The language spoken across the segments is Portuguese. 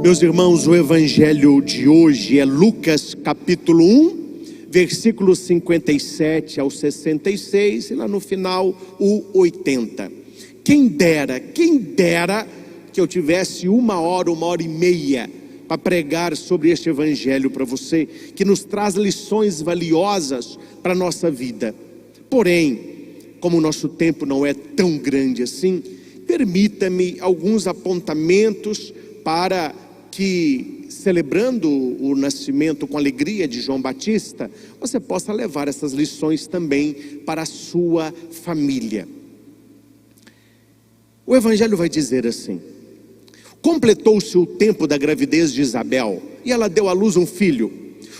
Meus irmãos, o evangelho de hoje é Lucas capítulo 1, versículos 57 ao 66 e lá no final o 80. Quem dera que eu tivesse uma hora e meia para pregar sobre este evangelho para você, que nos traz lições valiosas para a nossa vida. Porém, como o nosso tempo não é tão grande assim, permita-me alguns apontamentos para que, celebrando o nascimento com alegria de João Batista, você possa levar essas lições também para a sua família. O evangelho vai dizer assim: completou-se o tempo da gravidez de Isabel e ela deu à luz um filho.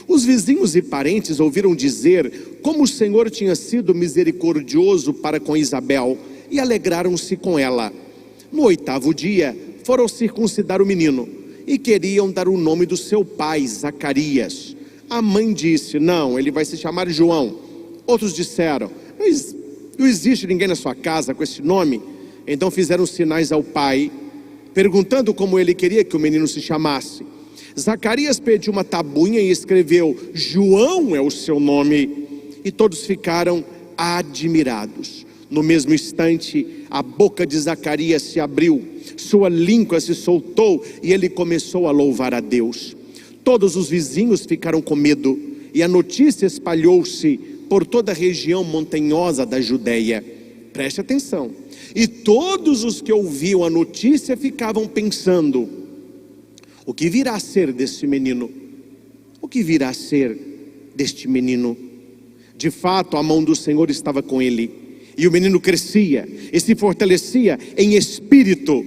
Os vizinhos e parentes ouviram dizer como o Senhor tinha sido misericordioso para com Isabel e alegraram-se com ela. No 8º dia foram circuncidar o menino e queriam dar o nome do seu pai, Zacarias. A mãe disse: não, ele vai se chamar João. Outros disseram: mas não existe ninguém na sua casa com esse nome. Então fizeram sinais ao pai, perguntando como ele queria que o menino se chamasse. Zacarias pediu uma tabuinha e escreveu: João é o seu nome. E todos ficaram admirados. No mesmo instante, a boca de Zacarias se abriu, sua língua se soltou e ele começou a louvar a Deus. Todos os vizinhos ficaram com medo e a notícia espalhou-se por toda a região montanhosa da Judeia. Preste atenção. E todos os que ouviam a notícia ficavam pensando: o que virá a ser desse menino? O que virá a ser deste menino? De fato, a mão do Senhor estava com ele, e o menino crescia e se fortalecia em espírito.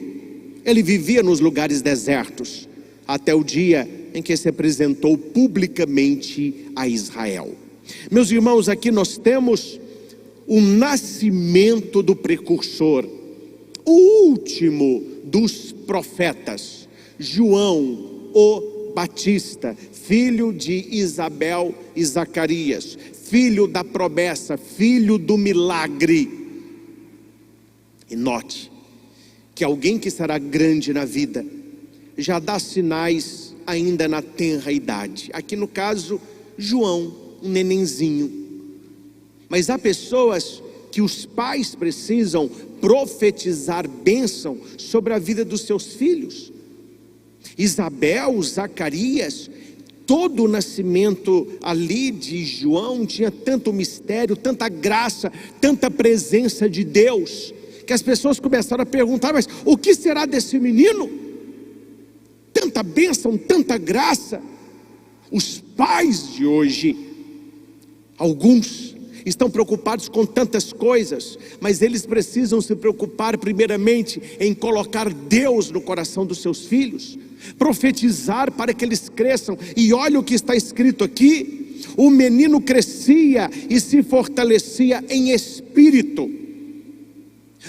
Ele vivia nos lugares desertos, até o dia em que se apresentou publicamente a Israel. Meus irmãos, aqui nós temos o nascimento do precursor, o último dos profetas, João o Batista, filho de Isabel e Zacarias, filho da promessa, filho do milagre. E note que alguém que será grande na vida já dá sinais ainda na tenra idade. Aqui no caso, João, um nenenzinho. Mas há pessoas que os pais precisam profetizar bênção sobre a vida dos seus filhos. Isabel, Zacarias, todo o nascimento ali de João tinha tanto mistério, tanta graça, tanta presença de Deus, que as pessoas começaram a perguntar: mas o que será desse menino? Tanta bênção, tanta graça. Os pais de hoje, alguns, estão preocupados com tantas coisas, mas eles precisam se preocupar primeiramente em colocar Deus no coração dos seus filhos, profetizar para que eles cresçam. E olha o que está escrito aqui: o menino crescia e se fortalecia em espírito.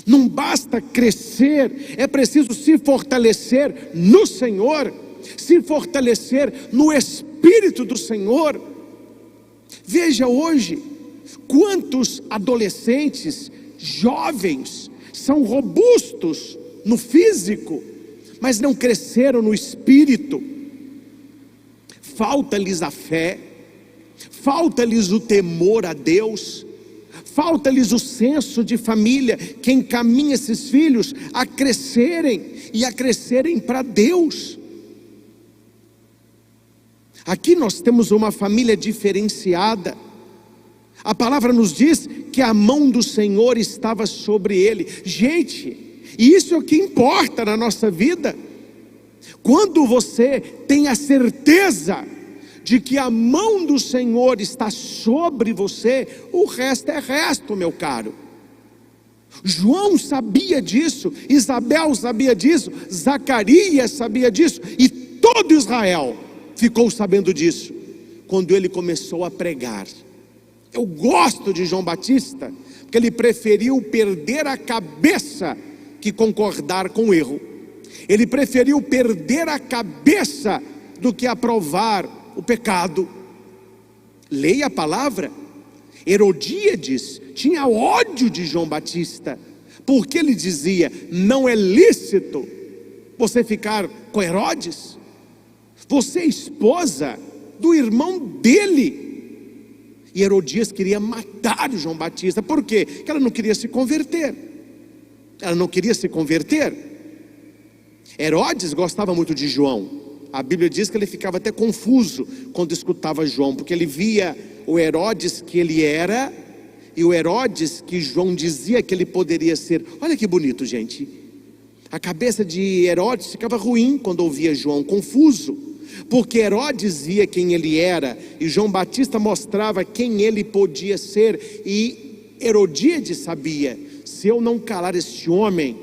Não basta crescer, é preciso se fortalecer no Senhor, se fortalecer no Espírito do Senhor. Veja hoje, quantos adolescentes, jovens, são robustos no físico, mas não cresceram no espírito. Falta-lhes a fé, falta-lhes o temor a Deus, falta-lhes o senso de família que encaminha esses filhos a crescerem e a crescerem para Deus. Aqui nós temos uma família diferenciada. A palavra nos diz que a mão do Senhor estava sobre ele. Gente, isso é o que importa na nossa vida. Quando você tem a certeza de que a mão do Senhor está sobre você, o resto é resto, meu caro. João sabia disso, Isabel sabia disso, Zacarias sabia disso, e todo Israel ficou sabendo disso quando ele começou a pregar. Eu gosto de João Batista, porque ele preferiu perder a cabeça que concordar com o erro. Ele preferiu perder a cabeça do que aprovar o pecado. Leia a palavra. Herodíades tinha ódio de João Batista, porque ele dizia: não é lícito você ficar com Herodes, Você é esposa do irmão dele. E Herodias queria matar o João Batista. Por quê? Porque ela não queria se converter. Ela não queria se converter. Herodes gostava muito de João. A Bíblia diz que ele ficava até confuso quando escutava João, porque ele via o Herodes que ele era e o Herodes que João dizia que ele poderia ser. Olha que bonito, gente. A cabeça de Herodes ficava ruim quando ouvia João, confuso, porque Herodes via quem ele era e João Batista mostrava quem ele podia ser. E Herodíades sabia: se eu não calar este homem,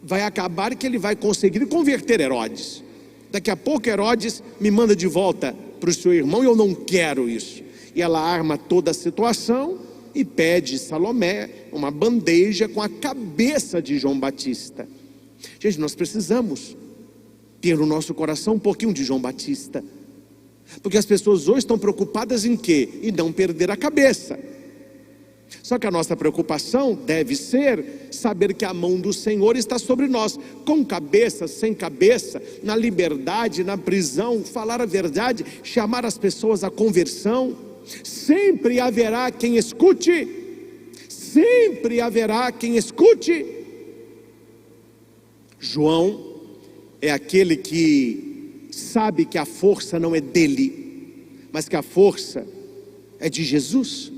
vai acabar que ele vai conseguir converter Herodes. Daqui a pouco Herodes me manda de volta para o seu irmão e eu não quero isso. E ela arma toda a situação e pede Salomé uma bandeja com a cabeça de João Batista. Gente, nós precisamos ter no nosso coração um pouquinho de João Batista, porque as pessoas hoje estão preocupadas em quê? Em não perder a cabeça. Só que a nossa preocupação deve ser saber que a mão do Senhor está sobre nós, com cabeça, sem cabeça, na liberdade, na prisão, falar a verdade, chamar as pessoas à conversão. Sempre haverá quem escute, sempre haverá quem escute. João é aquele que sabe que a força não é dele, mas que a força é de Jesus.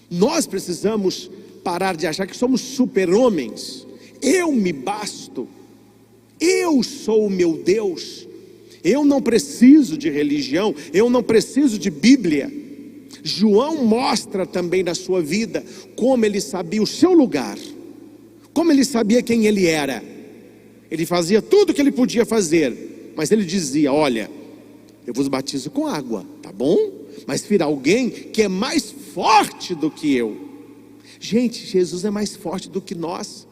Nós precisamos parar de achar que somos super-homens. Eu me basto, eu sou o meu Deus, eu não preciso de religião, eu não preciso de Bíblia. João mostra também na sua vida como ele sabia o seu lugar, como ele sabia quem ele era. Ele fazia tudo o que ele podia fazer, mas ele dizia: olha, eu vos batizo com água, tá bom? Mas virá alguém que é mais forte do que eu. Gente, Jesus é mais forte do que nós.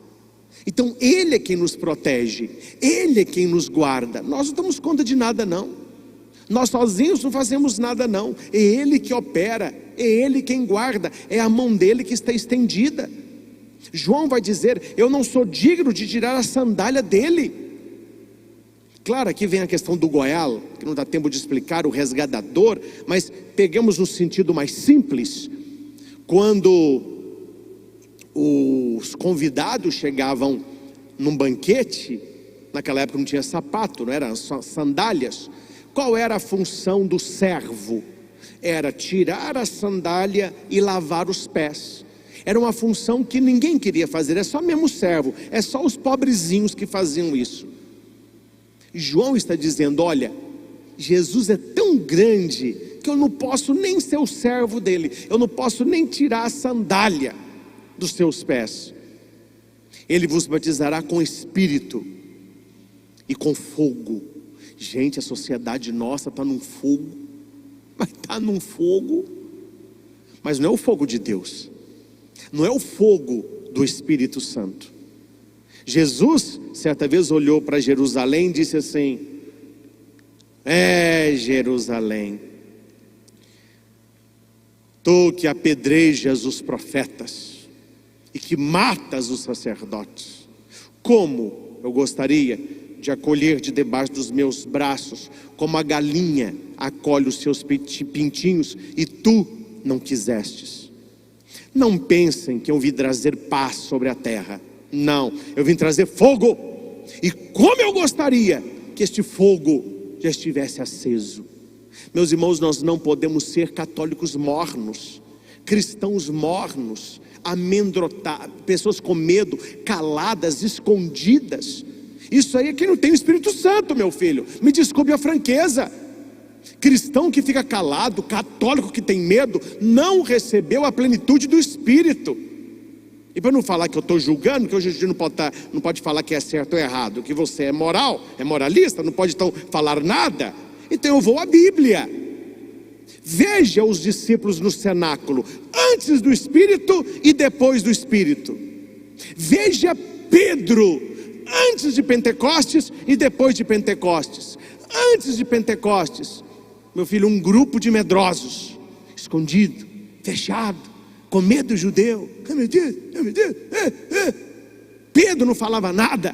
Então Ele é quem nos protege, Ele é quem nos guarda. Nós não damos conta de nada não. Nós sozinhos não fazemos nada não. É Ele que opera, é Ele quem guarda, é a mão dele que está estendida. João vai dizer: eu não sou digno de tirar a sandália dele. Claro, aqui vem a questão do goel, que não dá tempo de explicar, o resgatador, mas pegamos no sentido mais simples. Quando os convidados chegavam num banquete, naquela época não tinha sapato, não eram só sandálias. Qual era a função do servo? Era tirar a sandália e lavar os pés. Era uma função que ninguém queria fazer, é só mesmo o servo, é só os pobrezinhos que faziam isso. João está dizendo: olha, Jesus é tão grande que eu não posso nem ser o servo dele, eu não posso nem tirar a sandália dos seus pés. Ele vos batizará com Espírito e com fogo. Gente, a sociedade nossa está num fogo, mas está num fogo, mas não é o fogo de Deus, não é o fogo do Espírito Santo. Jesus certa vez olhou para Jerusalém e disse assim: Jerusalém, tu que apedrejas os profetas e que matas os sacerdotes, como eu gostaria de acolher de debaixo dos meus braços, como a galinha acolhe os seus pintinhos, e tu não quisestes. Não pensem que eu vim trazer paz sobre a terra. Não, eu vim trazer fogo. E como eu gostaria que este fogo já estivesse aceso. Meus irmãos, nós não podemos ser católicos mornos, cristãos mornos, amedrontados, pessoas com medo, caladas, escondidas. Isso aí é quem não tem o Espírito Santo, meu filho. Me desculpe a franqueza. Cristão que fica calado, católico que tem medo, não recebeu a plenitude do Espírito. E para não falar que eu estou julgando, que hoje a gente não pode falar que é certo ou errado, que você é moral, é moralista, não pode então falar nada. Então eu vou à Bíblia. Veja os discípulos no cenáculo, antes do Espírito e depois do Espírito. Veja Pedro, antes de Pentecostes e depois de Pentecostes. Antes de Pentecostes, meu filho, um grupo de medrosos, escondido, fechado, com medo judeu. Meu Deus, meu Deus. Pedro não falava nada.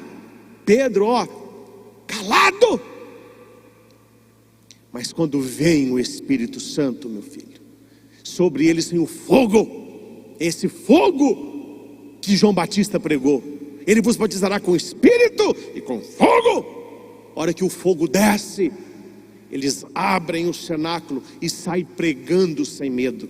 Pedro, calado. Mas quando vem o Espírito Santo, meu filho, sobre eles tem o fogo, esse fogo que João Batista pregou. Ele vos batizará com Espírito e com fogo. A hora que o fogo desce, eles abrem o cenáculo e saem pregando sem medo.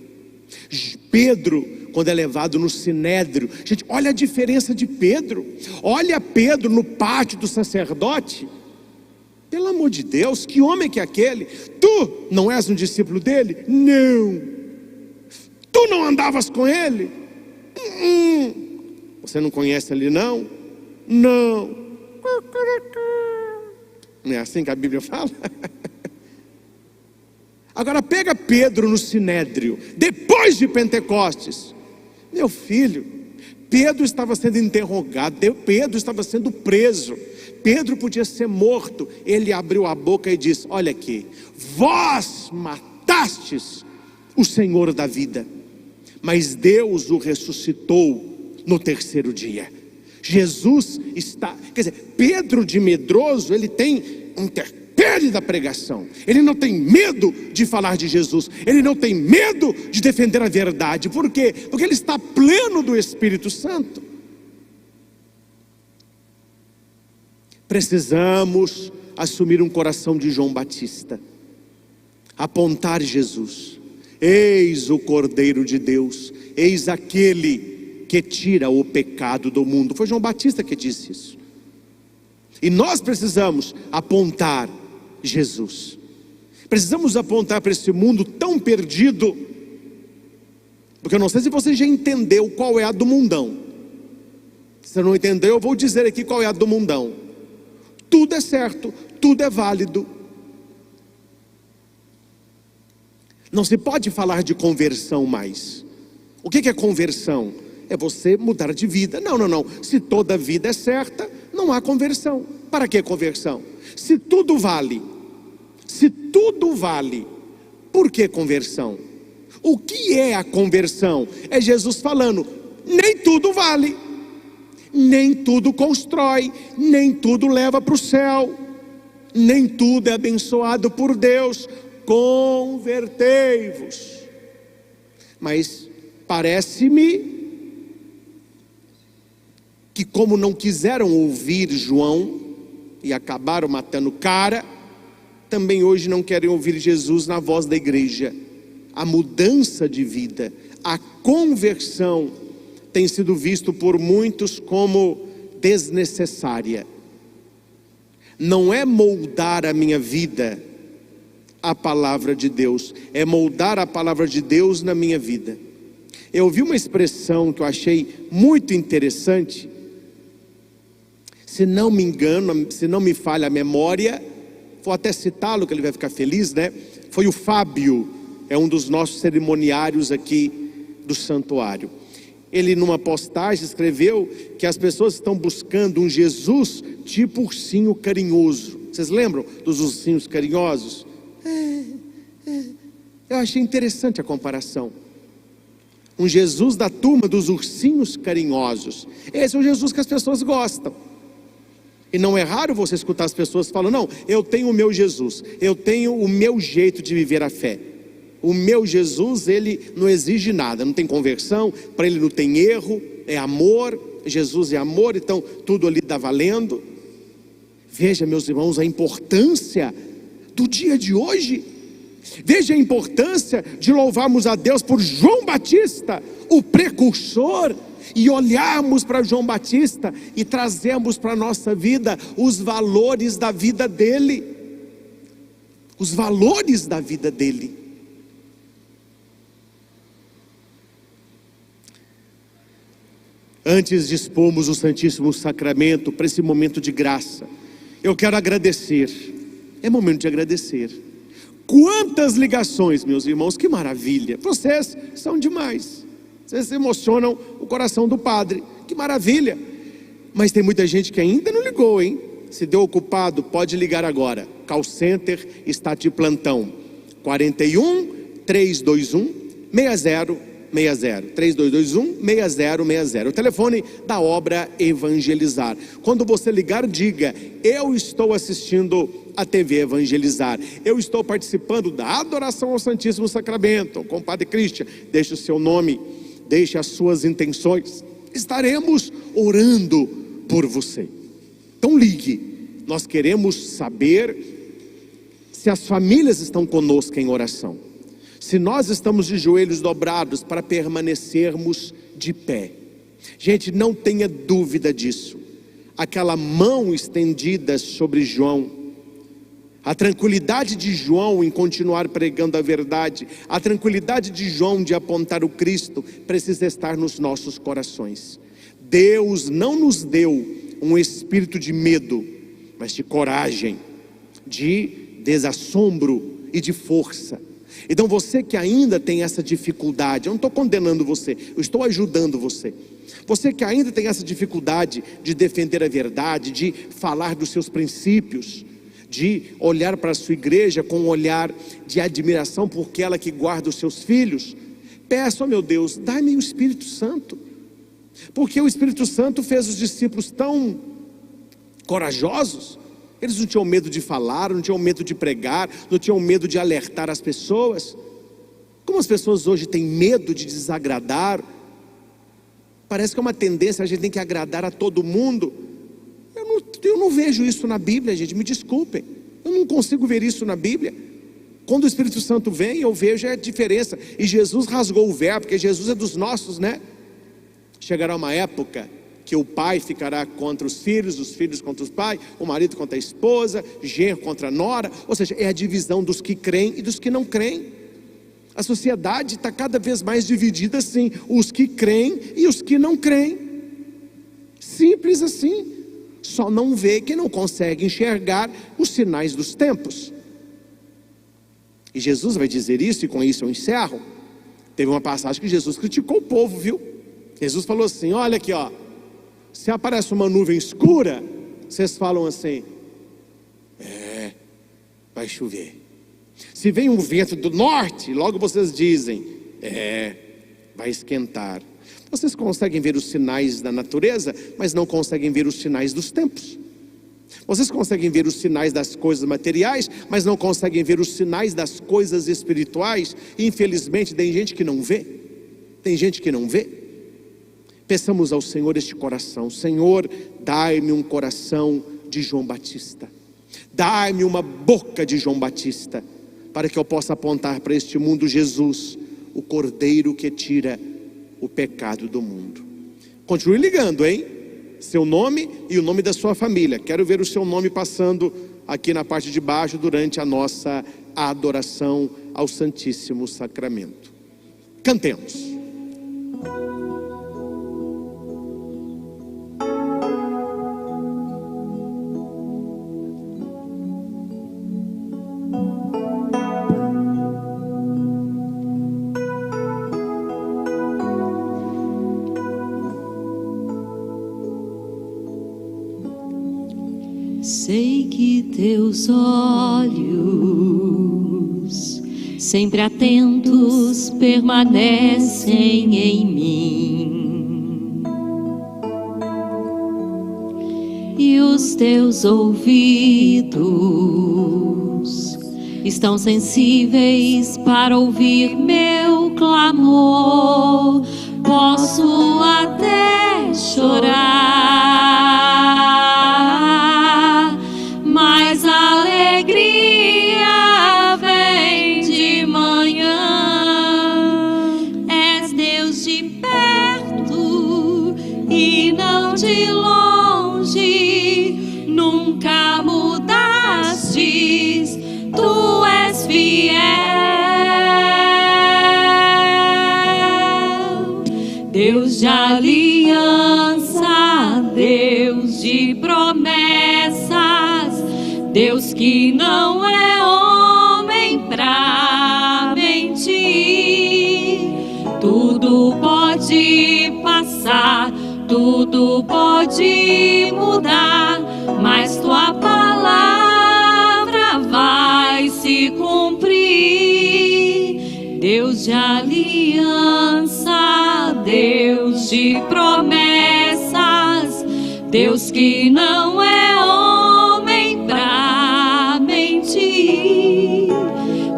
Pedro, quando é levado no Sinédrio, gente, olha a diferença de Pedro. Olha Pedro no pátio do sacerdote. Pelo amor de Deus, que homem que é aquele? Tu não és um discípulo dele? Não. Tu não andavas com ele? Você não conhece ele não? Não. Não é assim que a Bíblia fala? Agora pega Pedro no Sinédrio, depois de Pentecostes. Meu filho, Pedro estava sendo interrogado, Pedro estava sendo preso, Pedro podia ser morto. Ele abriu a boca e disse: olha aqui, vós matastes o Senhor da vida, mas Deus o ressuscitou no terceiro dia. Jesus está, quer dizer, Pedro de medroso, ele tem interpele da pregação, ele não tem medo de falar de Jesus, ele não tem medo de defender a verdade. Por quê? Porque ele está pleno do Espírito Santo. Precisamos assumir um coração de João Batista, apontar Jesus: eis o Cordeiro de Deus, eis aquele que tira o pecado do mundo. Foi João Batista que disse isso. E nós precisamos apontar Jesus. Precisamos apontar para esse mundo tão perdido, porque eu não sei se você já entendeu qual é a do mundão. Se você não entendeu, eu vou dizer aqui qual é a do mundão. Tudo é certo, tudo é válido. Não se pode falar de conversão mais. O que é conversão? É você mudar de vida. Não. Se toda vida é certa, não há conversão. Para que conversão? Se tudo vale, por que conversão? O que é a conversão? É Jesus falando: nem tudo vale, nem tudo constrói, nem tudo leva para o céu, nem tudo é abençoado por Deus. Convertei-vos. Mas parece-me que, como não quiseram ouvir João e acabaram matando o cara, também hoje não querem ouvir Jesus na voz da igreja. A mudança de vida, a conversão, tem sido visto por muitos como desnecessária. Não é moldar a minha vida a palavra de Deus, é moldar a palavra de Deus na minha vida. Eu ouvi uma expressão que eu achei muito interessante. Se não me engano, se não me falha a memória, vou até citá-lo que ele vai ficar feliz, né? Foi o Fábio, é um dos nossos cerimoniários aqui do santuário. Ele, numa postagem, escreveu que as pessoas estão buscando um Jesus tipo ursinho carinhoso. Vocês lembram dos ursinhos carinhosos? Eu achei interessante a comparação. Um Jesus da turma dos ursinhos carinhosos. Esse é o Jesus que as pessoas gostam. E não é raro você escutar as pessoas falando: não, eu tenho o meu Jesus, eu tenho o meu jeito de viver a fé. O meu Jesus, ele não exige nada, não tem conversão, para ele não tem erro, é amor, Jesus é amor, então tudo ali está valendo. Veja, meus irmãos, a importância do dia de hoje. Veja a importância de louvarmos a Deus por João Batista, o precursor, e olharmos para João Batista e trazermos para a nossa vida os valores da vida dele. Os valores da vida dele. Antes de expormos o Santíssimo Sacramento para esse momento de graça, eu quero agradecer. É momento de agradecer. Quantas ligações, meus irmãos, que maravilha. Vocês são demais. Vocês emocionam o coração do Padre. Que maravilha. Mas tem muita gente que ainda não ligou, hein? Se deu ocupado, pode ligar agora. Call Center está de plantão. 41 321 60 3221-6060. O telefone da obra Evangelizar. Quando você ligar, diga: eu estou assistindo a TV Evangelizar, eu estou participando da adoração ao Santíssimo Sacramento com o Padre Christian. Deixe o seu nome, deixe as suas intenções, estaremos orando por você. Então ligue, nós queremos saber se as famílias estão conosco em oração, se nós estamos de joelhos dobrados para permanecermos de pé. Gente, não tenha dúvida disso. Aquela mão estendida sobre João, a tranquilidade de João em continuar pregando a verdade, a tranquilidade de João de apontar o Cristo, precisa estar nos nossos corações. Deus não nos deu um espírito de medo, mas de coragem, de desassombro e de força. Então você que ainda tem essa dificuldade, eu não estou condenando você, eu estou ajudando você. Você que ainda tem essa dificuldade de defender a verdade, de falar dos seus princípios, de olhar para a sua igreja com um olhar de admiração por aquela que guarda os seus filhos, peça: ó meu Deus, dá-me o Espírito Santo. Porque o Espírito Santo fez os discípulos tão corajosos. Eles não tinham medo de falar, não tinham medo de pregar, não tinham medo de alertar as pessoas. Como as pessoas hoje têm medo de desagradar, parece que é uma tendência, a gente tem que agradar a todo mundo. Eu não vejo isso na Bíblia, gente, me desculpem, eu não consigo ver isso na Bíblia. Quando o Espírito Santo vem, eu vejo a diferença, e Jesus rasgou o véu, porque Jesus é dos nossos, né? Chegará uma época que o pai ficará contra os filhos contra os pais, o marido contra a esposa, genro contra a nora, ou seja, é a divisão dos que creem e dos que não creem. A sociedade está cada vez mais dividida assim, os que creem e os que não creem. Simples assim. Só não vê quem não consegue enxergar os sinais dos tempos. E Jesus vai dizer isso, e com isso eu encerro. Teve uma passagem que Jesus criticou o povo, viu? Jesus falou assim: olha aqui, ó, se aparece uma nuvem escura, vocês falam assim: vai chover. Se vem um vento do norte, logo vocês dizem: vai esquentar. Vocês conseguem ver os sinais da natureza, mas não conseguem ver os sinais dos tempos. Vocês conseguem ver os sinais das coisas materiais, mas não conseguem ver os sinais das coisas espirituais. Infelizmente tem gente que não vê. Tem gente que não vê. Peçamos ao Senhor este coração: Senhor, dai-me um coração de João Batista, dai-me uma boca de João Batista, para que eu possa apontar para este mundo Jesus, o Cordeiro que tira o pecado do mundo. Continue ligando, hein? Seu nome e o nome da sua família. Quero ver o seu nome passando aqui na parte de baixo durante a nossa adoração ao Santíssimo Sacramento. Cantemos. Sei que teus olhos, sempre atentos, permanecem em mim, e os teus ouvidos estão sensíveis para ouvir meu clamor. Posso até chorar, mas a alegria vem de manhã. És Deus de perto e não de longe, nunca mudastes, tu és fiel. Deus de aliança, Deus de promessas, Deus que não é homem pra mentir. Tudo pode passar, tudo pode mudar, mas tua palavra vai se cumprir. Deus de aliança, Deus de promessas, Deus que não é homem pra mentir.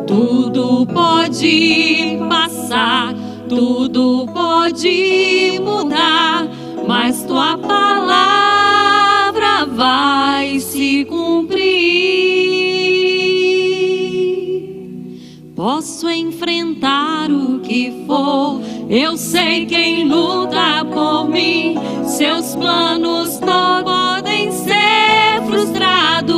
Tudo pode passar, tudo pode mudar, mas tua palavra vai se cumprir. Posso enfrentar o que for, eu sei quem luta por mim. Seus planos não podem ser frustrados.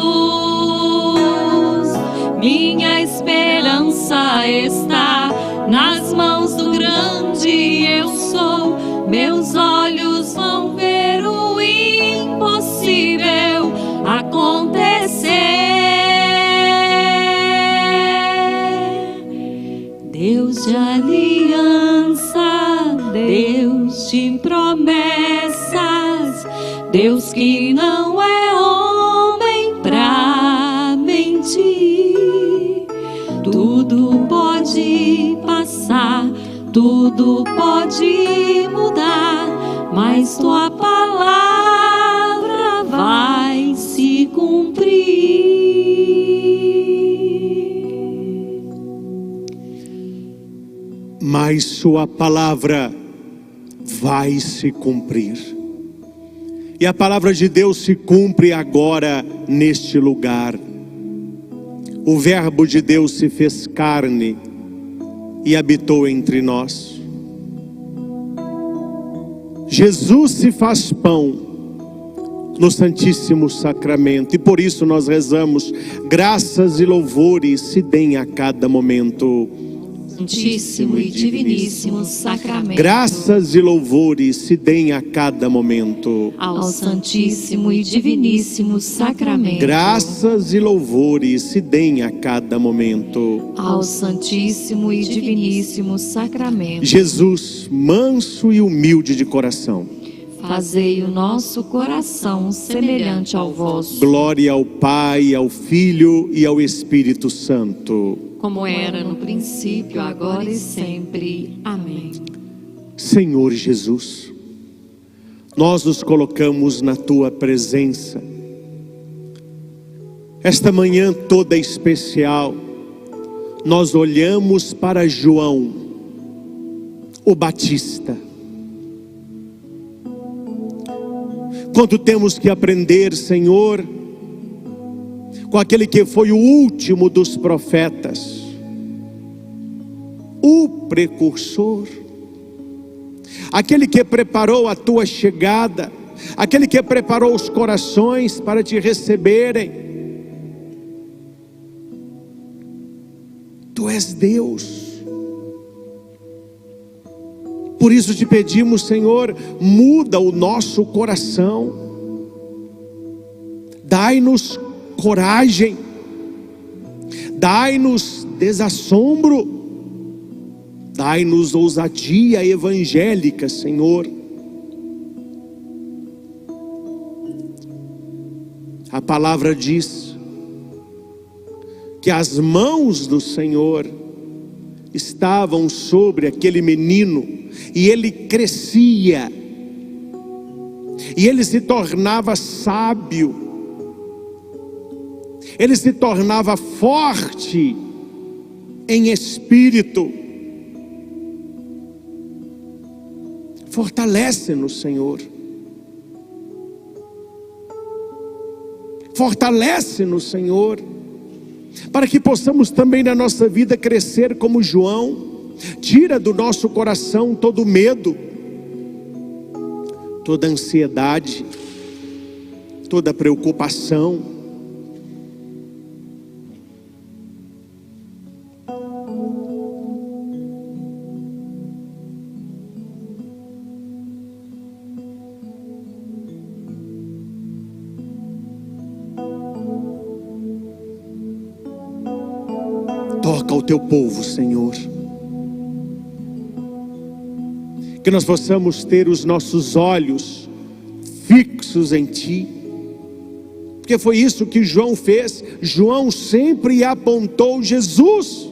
Minha esperança está nas mãos do grande eu sou. Meus olhos vão ver o impossível acontecer. Deus de aliança, Deus de promessas, Deus que não é homem pra mentir. Tudo pode passar, tudo pode mudar, mas tua palavra vai se cumprir. Mas sua palavra vai se cumprir. E a palavra de Deus se cumpre agora neste lugar. O verbo de Deus se fez carne e habitou entre nós. Jesus se faz pão no Santíssimo Sacramento, e por isso nós rezamos: graças e louvores se deem a cada momento. Santíssimo e Diviníssimo Sacramento. Graças e louvores se deem a cada momento. Ao Santíssimo e Diviníssimo Sacramento. Graças e louvores se deem a cada momento. Ao Santíssimo e Diviníssimo Sacramento. Jesus, manso e humilde de coração, fazei o nosso coração semelhante ao vosso. Glória ao Pai, ao Filho e ao Espírito Santo. Como era no princípio, agora e sempre. Amém. Senhor Jesus, nós nos colocamos na Tua presença. Esta manhã toda especial, nós olhamos para João, o Batista. Quanto temos que aprender, Senhor, com aquele que foi o último dos profetas, o precursor, aquele que preparou a tua chegada, aquele que preparou os corações para te receberem. Tu és Deus. Por isso te pedimos, Senhor, muda o nosso coração, dai-nos coragem, dai-nos desassombro, dai-nos ousadia evangélica, Senhor. A palavra diz que as mãos do Senhor estavam sobre aquele menino, e ele crescia, e ele se tornava sábio, ele se tornava forte em espírito. Fortalece-nos, Senhor. Fortalece-nos, Senhor, para que possamos também na nossa vida crescer como João. Tira do nosso coração todo medo, toda ansiedade, toda preocupação. Toca o teu povo, Senhor. Que nós possamos ter os nossos olhos fixos em Ti, porque foi isso que João fez. João sempre apontou Jesus.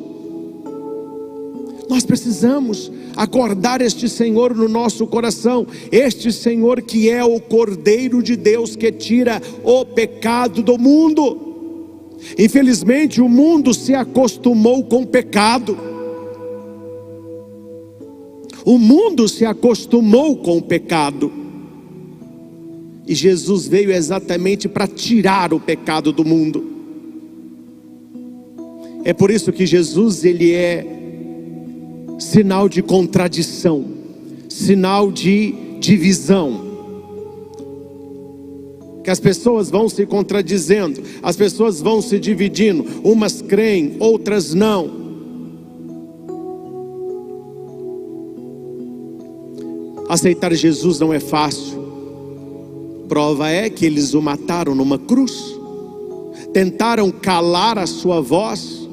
Nós precisamos acordar este Senhor no nosso coração, este Senhor que é o Cordeiro de Deus que tira o pecado do mundo. Infelizmente o mundo se acostumou com o pecado. O mundo se acostumou com o pecado. E Jesus veio exatamente para tirar o pecado do mundo. É por isso que Jesus, ele é sinal de contradição, sinal de divisão. Que as pessoas vão se contradizendo, as pessoas vão se dividindo, umas creem, outras não. Aceitar Jesus não é fácil. Prova é que eles o mataram numa cruz, tentaram calar a sua voz.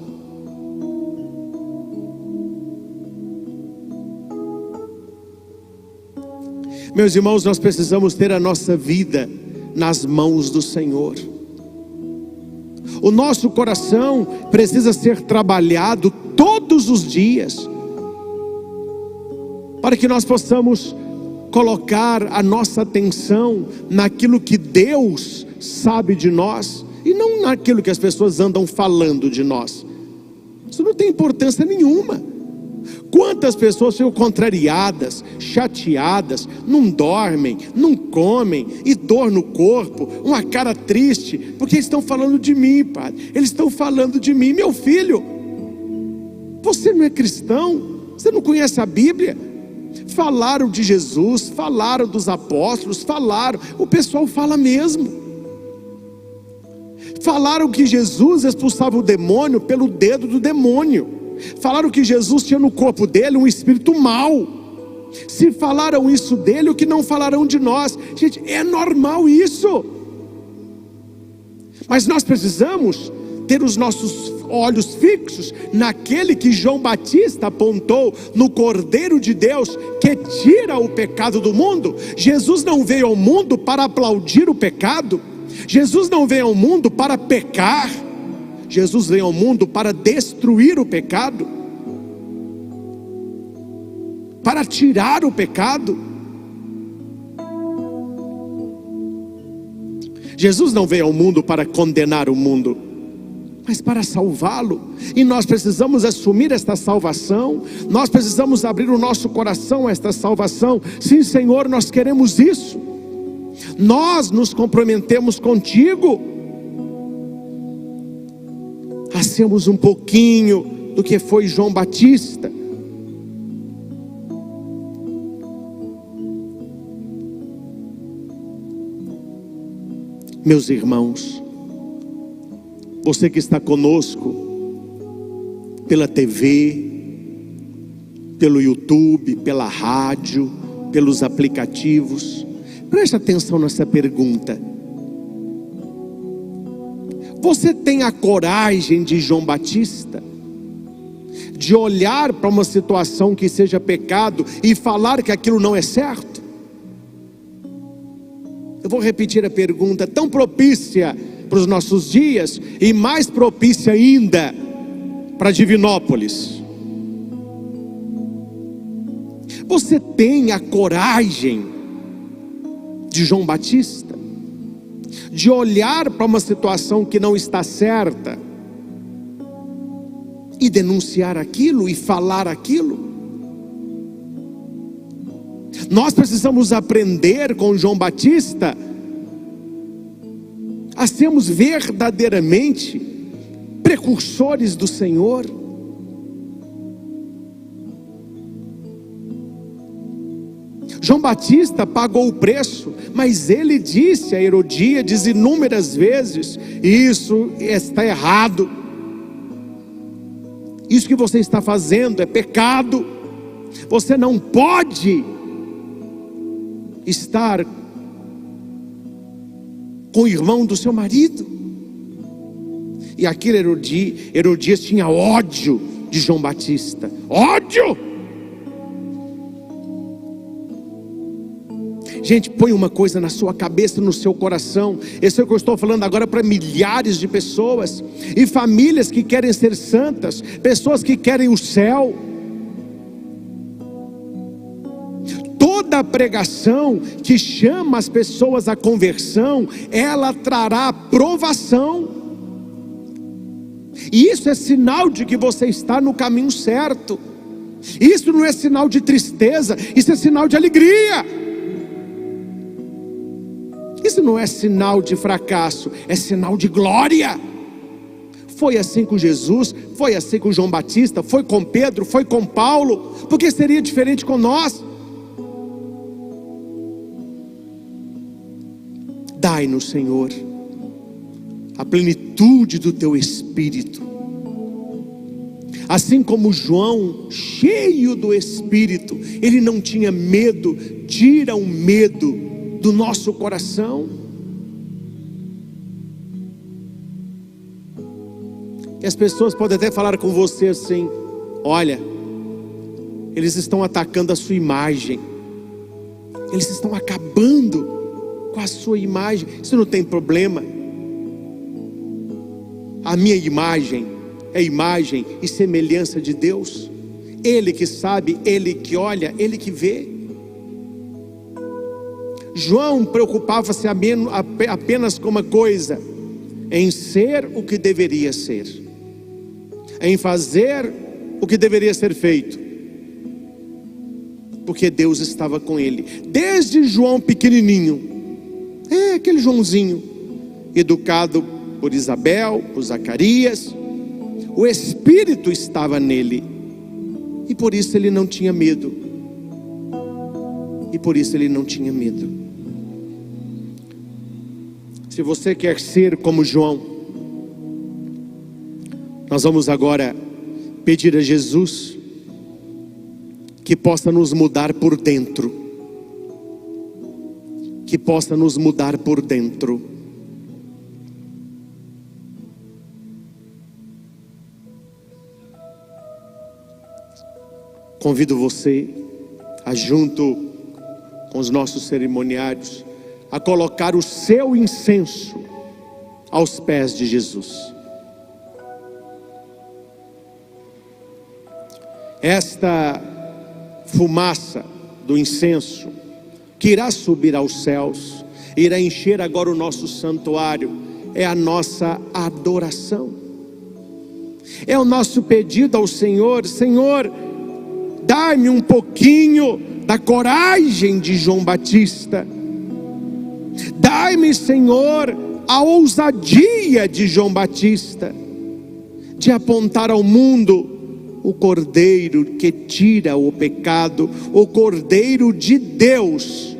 Meus irmãos, nós precisamos ter a nossa vida nas mãos do Senhor. O nosso coração precisa ser trabalhado todos os dias, para que nós possamos colocar a nossa atenção naquilo que Deus sabe de nós, e não naquilo que as pessoas andam falando de nós. Isso não tem importância nenhuma. Quantas pessoas ficam contrariadas, chateadas, não dormem, não comem, e dor no corpo, uma cara triste, porque eles estão falando de mim, Padre. Eles estão falando de mim. Meu filho, você não é cristão? Você não conhece a Bíblia? Falaram de Jesus, falaram dos apóstolos, falaram, o pessoal fala mesmo. Falaram que Jesus expulsava o demônio pelo dedo do demônio. Falaram que Jesus tinha no corpo dele um espírito mau. Se falaram isso dele, o que não falarão de nós? Gente, é normal isso. Mas nós precisamos ter os nossos olhos fixos naquele que João Batista apontou, no Cordeiro de Deus que tira o pecado do mundo. Jesus não veio ao mundo para aplaudir o pecado. Jesus não veio ao mundo para pecar. Jesus veio ao mundo para destruir o pecado, para tirar o pecado. Jesus não veio ao mundo para condenar o mundo, mas para salvá-lo. E nós precisamos assumir esta salvação. Nós precisamos abrir o nosso coração a esta salvação. Sim, Senhor, nós queremos isso. Nós nos comprometemos contigo a sermos um pouquinho do que foi João Batista. Meus irmãos, você que está conosco pela TV, pelo YouTube, pela rádio, pelos aplicativos, preste atenção nessa pergunta. Você tem a coragem de João Batista, de olhar para uma situação que seja pecado e falar que aquilo não é certo? Eu vou repetir a pergunta, tão propícia para os nossos dias e mais propícia ainda para Divinópolis. Você tem a coragem de João Batista, de olhar para uma situação que não está certa e denunciar aquilo e falar aquilo? Nós precisamos aprender com João Batista a sermos verdadeiramente precursores do Senhor. João Batista pagou o preço, mas ele disse a Herodíades inúmeras vezes: isso está errado, isso que você está fazendo é pecado, você não pode estar com o irmão do seu marido. E aquele Herodias tinha ódio de João Batista, ódio. Gente, põe uma coisa na sua cabeça, no seu coração. Esse é o que eu estou falando agora para milhares de pessoas e famílias que querem ser santas, pessoas que querem o céu. toda pregação que chama as pessoas à conversão, ela trará provação. E isso é sinal de que você está no caminho certo. Isso não é sinal de tristeza, isso é sinal de alegria. Isso não é sinal de fracasso, é sinal de glória. Foi assim com Jesus, foi assim com João Batista, foi com Pedro, foi com Paulo. Por que seria diferente com nós? Dai-nos, Senhor, a plenitude do teu Espírito. Assim como João, cheio do Espírito, ele não tinha medo. Tira o medo do nosso coração. E as pessoas podem até falar com você assim: olha, eles estão atacando a sua imagem, eles estão acabando com a sua imagem. Isso não tem problema. A minha imagem é imagem e semelhança de Deus. Ele que sabe, Ele que olha, Ele que vê. João preocupava-se apenas com uma coisa: em ser o que deveria ser, em fazer o que deveria ser feito, porque Deus estava com ele. Desde João pequenininho, aquele Joãozinho, educado por Isabel, por Zacarias, o Espírito estava nele, e por isso ele não tinha medo. E por isso ele não tinha medo. Se você quer ser como João, nós vamos agora pedir a Jesus que possa nos mudar por dentro. Que possa nos mudar por dentro. Convido você a, junto com os nossos cerimoniários, a colocar o seu incenso aos pés de Jesus. Esta fumaça do incenso que irá subir aos céus, irá encher agora o nosso santuário, é a nossa adoração. É o nosso pedido ao Senhor: Senhor, dá-me um pouquinho da coragem de João Batista. Dai-me, Senhor, a ousadia de João Batista, de apontar ao mundo o Cordeiro que tira o pecado, o Cordeiro de Deus.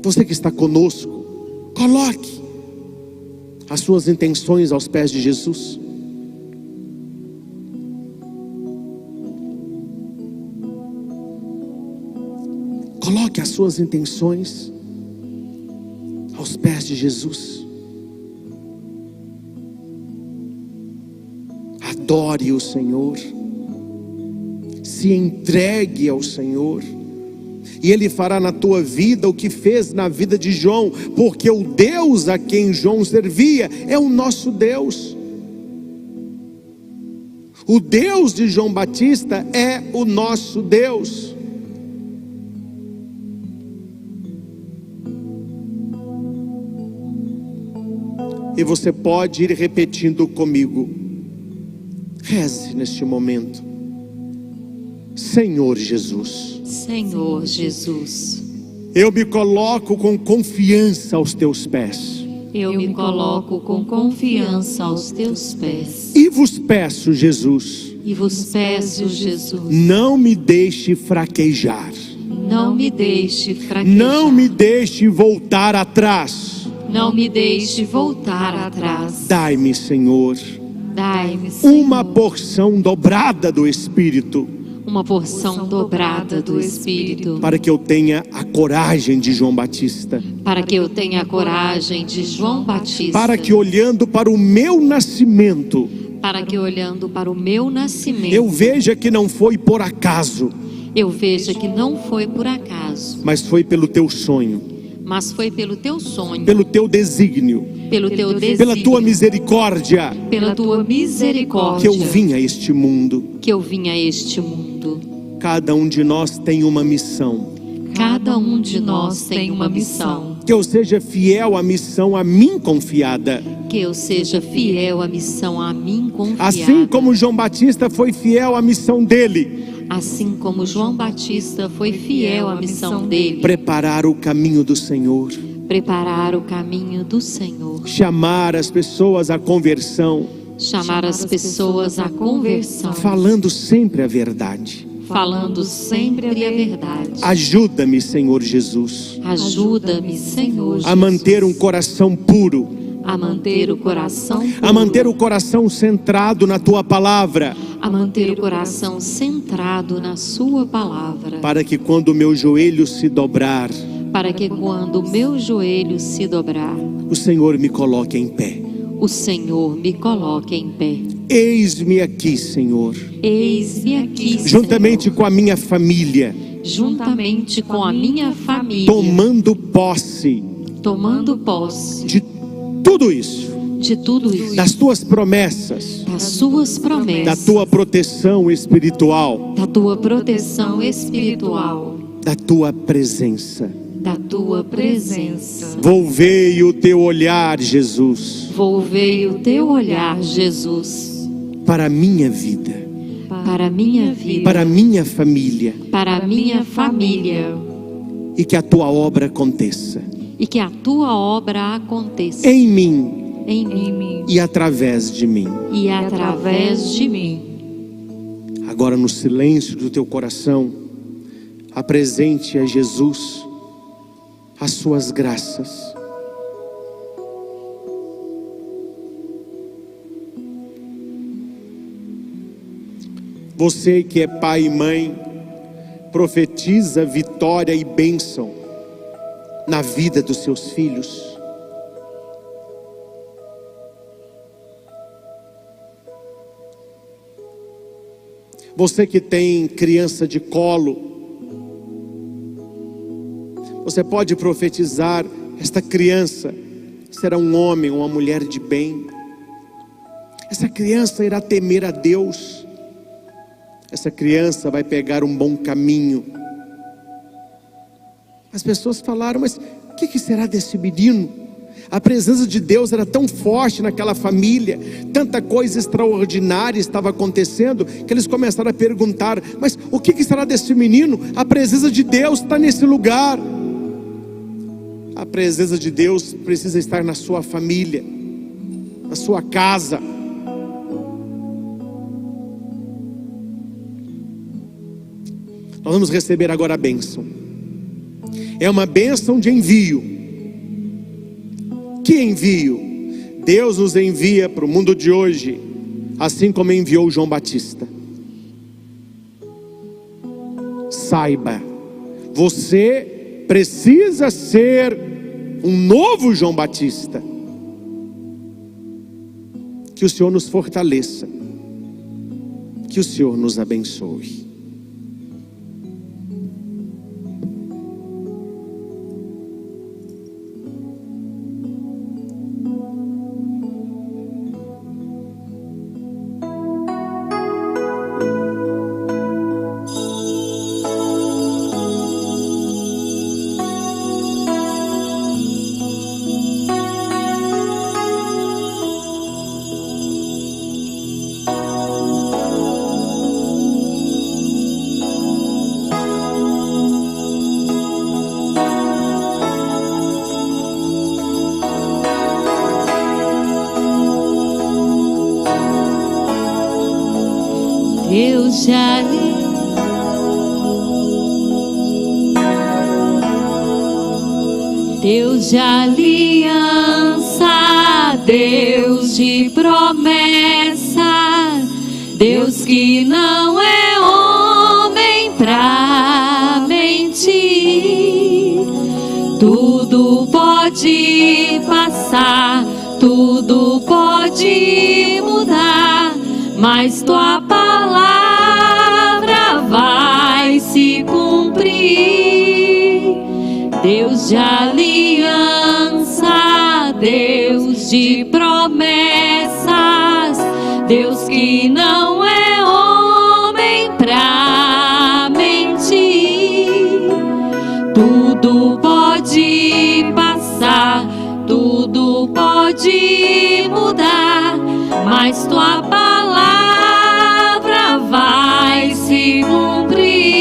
Você que está conosco, coloque as suas intenções aos pés de Jesus. Coloque as suas intenções aos pés de Jesus. Adore o Senhor. Se entregue ao Senhor. E Ele fará na tua vida o que fez na vida de João. Porque o Deus a quem João servia é o nosso Deus. O Deus de João Batista é o nosso Deus. E você pode ir repetindo comigo. Reze neste momento. Senhor Jesus. Senhor Jesus. Eu me coloco com confiança aos teus pés. Eu me coloco com confiança aos teus pés. E vos peço, Jesus. E vos peço, Jesus. Não me deixe fraquejar. Não me deixe fraquejar. Não me deixe voltar atrás. Não me deixe voltar atrás. Dai-me, Senhor, Dai-me, Senhor, uma porção dobrada do Espírito, uma porção dobrada do Espírito, para que eu tenha a coragem de João Batista, para que eu tenha a coragem de João Batista, para que olhando para o meu nascimento, para que olhando para o meu nascimento, eu veja que não foi por acaso, eu veja que não foi por acaso, mas foi pelo teu sonho, mas foi pelo teu sonho, pelo teu desígnio, pelo teu desígnio, pela tua misericórdia, pela tua misericórdia, que eu vim a este mundo. que eu vim a este mundo. cada um de nós tem uma missão. Cada um de nós tem uma missão. Que eu seja fiel à missão a mim confiada. Que eu seja fiel à missão a mim confiada. Assim como João Batista foi fiel à missão dele. Assim como João Batista foi fiel à missão dele. Preparar o caminho do Senhor. Preparar o caminho do Senhor. Chamar as pessoas à conversão. Chamar as pessoas à conversão. Falando sempre a verdade. Falando sempre a verdade. Ajuda-me, Senhor Jesus. Ajuda-me, Senhor Jesus. A manter um coração puro. A manter o coração puro. A manter o coração centrado na Tua palavra. A manter o coração centrado na Sua palavra. Para que quando o meu joelho se dobrar, para que quando o meu joelho se dobrar, o Senhor me coloque em pé. O Senhor me coloque em pé. Eis-me aqui, Senhor. Eis-me aqui, juntamente Senhor. Com a minha família. Juntamente com a minha família. Tomando posse. Tomando posse. De tudo isso. De tudo isso. Das Tuas promessas. Das Suas promessas. Da Tua proteção espiritual. Da Tua proteção espiritual. Da Tua presença. Da Tua presença. Volvei o Teu olhar, Jesus. Volvei o Teu olhar, Jesus. Para a minha vida. Para a minha vida. Para a minha família. Para a minha família. E que a Tua obra aconteça. E que a Tua obra aconteça. Em mim. Em mim. E através de mim. E através de mim. Agora, no silêncio do teu coração, apresente a Jesus as suas graças. Você que é pai e mãe, profetiza vitória e bênção na vida dos seus filhos. Você que tem criança de colo, você pode profetizar: esta criança será um homem ou uma mulher de bem. Essa criança irá temer a Deus. Essa criança vai pegar um bom caminho. As pessoas falaram: mas o que será desse menino? A presença de Deus era tão forte naquela família, tanta coisa extraordinária estava acontecendo, que eles começaram a perguntar: mas o que será desse menino? A presença de Deus está nesse lugar. A presença de Deus precisa estar na sua família, na sua casa. Nós vamos receber agora a bênção. É uma bênção de envio. Que envio? Deus nos envia para o mundo de hoje, assim como enviou João Batista. Saiba, você precisa ser um novo João Batista. Que o Senhor nos fortaleça. Que o Senhor nos abençoe. Deus já lhe Deus de aliança, Deus de promessa, Deus que não é homem pra mentir. Tudo pode passar, tudo pode mudar, mas tua palavra vai se cumprir. Deus de aliança, Deus de promessas, Deus que não é homem pra mentir. pode mudar, mas tua palavra vai se cumprir.